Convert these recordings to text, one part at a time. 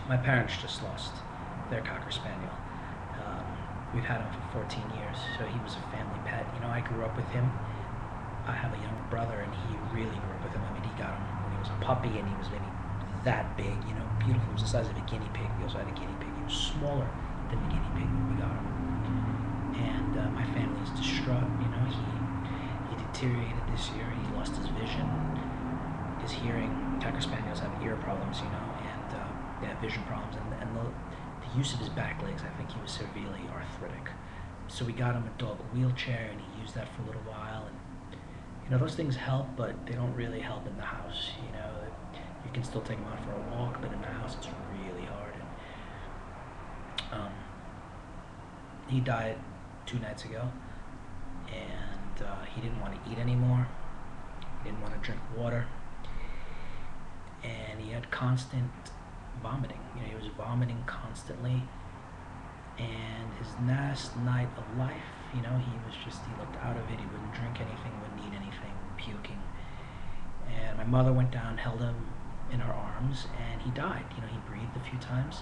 My parents just lost their Cocker Spaniel. Um, we've had him for 14 years, so he was a family pet. You know, I grew up with him. I have a younger brother, and he really grew up with him. I mean, he got him when he was a puppy, and he was maybe that big, you know, beautiful. He was the size of a guinea pig. We also had a guinea pig. He was smaller than the guinea pig when we got him. And my family is distraught. You know, he deteriorated this year. He lost his vision, his hearing. Cocker Spaniels have ear problems, you know, and they have vision problems. And the use of his back legs, I think he was severely arthritic. So we got him a dog wheelchair, and he used that for a little while. And you know, those things help, but they don't really help in the house. You know, you can still take him out for a walk, but in the house it's really hard. And he died 2 nights ago, and he didn't want to eat anymore. He didn't want to drink water, and he had constant vomiting. You know, he was vomiting constantly. And his last night of life, you know, he looked out of it. He wouldn't drink anything, wouldn't eat anything, puking. And my mother went down, held him in her arms, and he died. You know, he breathed a few times.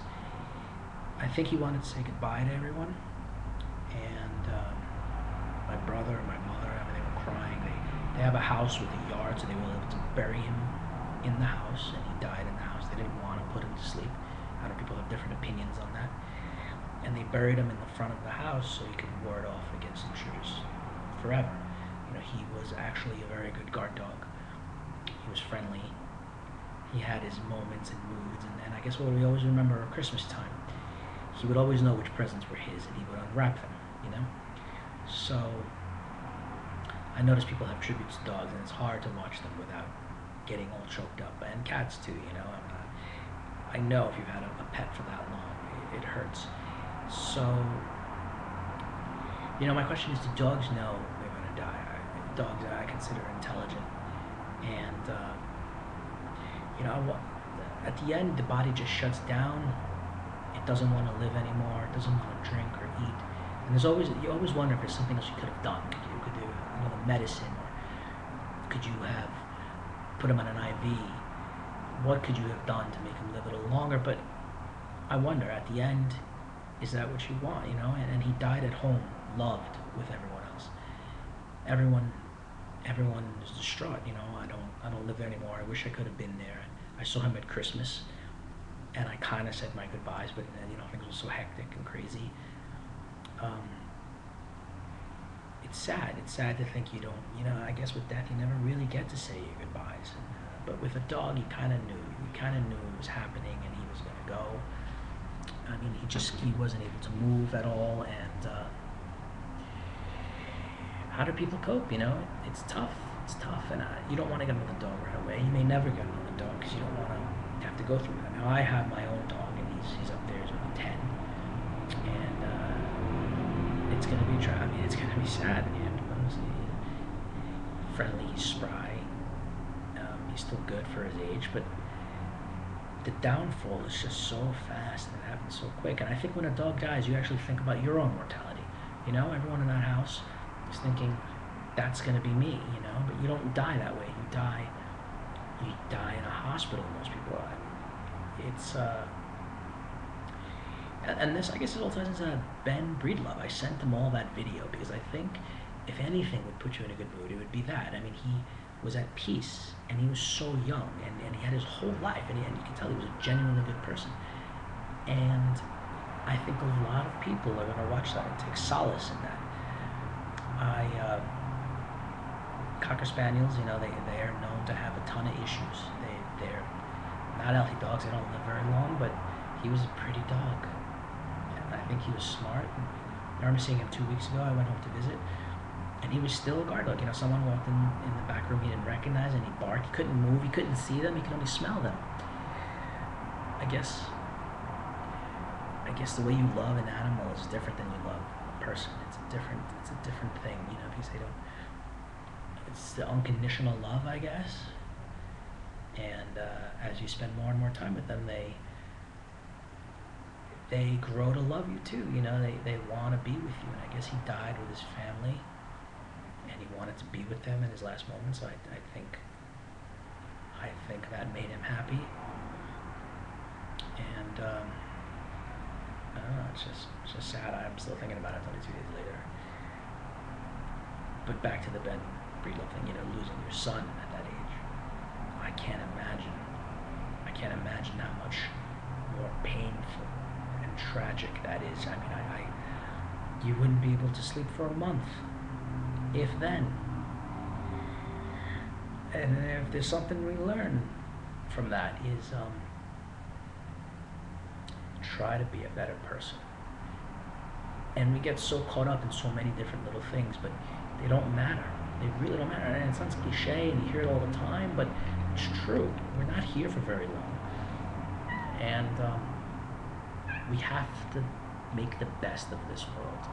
I think he wanted to say goodbye to everyone. And my brother and my mother, I mean, they were crying. They have a house with a yard, so they were able to bury him in the house, and he died in the house. They didn't want to put him to sleep. I know people have different opinions on that. And they buried him in the front of the house so he could ward off against intruders forever. You know, he was actually a very good guard dog. He was friendly. He had his moments and moods, and I guess what we always remember at Christmas time, he would always know which presents were his, and he would unwrap them, you know? So I notice people have tributes to dogs, and it's hard to watch them without getting all choked up, and cats too, you know? I know if you've had a pet for that long, it hurts. So, you know, my question is, do dogs know they're going to die? Dogs I consider intelligent. And, you know, at the end, the body just shuts down. It doesn't want to live anymore. It doesn't want to drink or eat. And you always wonder if there's something else you could have done. Could do another medicine, or could you have put him on an IV? What could you have done to make him live a little longer? But I wonder, at the end, is that what you want, you know? And he died at home, loved with everyone else. Everyone is distraught, you know. I don't live there anymore. I wish I could have been there. I saw him at Christmas, and I kind of said my goodbyes, but you know, things were so hectic and crazy. It's sad. It's sad to think you don't, you know, I guess with death you never really get to say your goodbyes. But with a dog, you kind of knew. You kind of knew it was happening, and he was going to go. I mean, he wasn't able to move at all, and how do people cope, you know? It's tough, and you don't want to get another dog right away. You may never get another dog, because you don't want to have to go through that. Now, I have my own dog, and he's up there, he's only 10, and it's going to be, it's going to be sad, you know? He's friendly, he's spry, he's still good for his age, but the downfall is just so fast and it happens so quick. And I think when a dog dies, you actually think about your own mortality. You know, everyone in that house is thinking, that's going to be me, you know, but you don't die that way. You die in a hospital, most people are. It's, and this, I guess it all ties into Ben Breedlove. I sent him all that video because I think if anything would put you in a good mood, it would be that. I mean, he was at peace, and he was so young, and he had his whole life, and you can tell he was a genuinely good person. And I think a lot of people are going to watch that and take solace in that. Cocker Spaniels, you know, they are known to have a ton of issues. They're not healthy dogs. They don't live very long, but he was a pretty dog, and I think he was smart. I remember seeing him 2 weeks ago. I went home to visit, and he was still a guard dog. You know, someone walked in the back room he didn't recognize, and he barked. He couldn't move. He couldn't see them. He could only smell them. I guess the way you love an animal is different than you love a person. It's a different thing, you know, because it's the unconditional love, I guess. And as you spend more and more time with them, they grow to love you too. You know, they want to be with you. And I guess he died with his family, and he wanted to be with them in his last moments. So I think that made him happy. And I don't know. It's just sad. I'm still thinking about it 22 days later. But back to the Ben Breedlove thing. You know, losing your son at that age. I can't imagine. I can't imagine how much more painful and tragic that is. I mean, you wouldn't be able to sleep for a month, if then. And if there's something we learn from that is try to be a better person. And we get so caught up in so many different little things, but they don't matter. They really don't matter. And it sounds cliche, and you hear it all the time, but it's true. We're not here for very long, and we have to make the best of this world.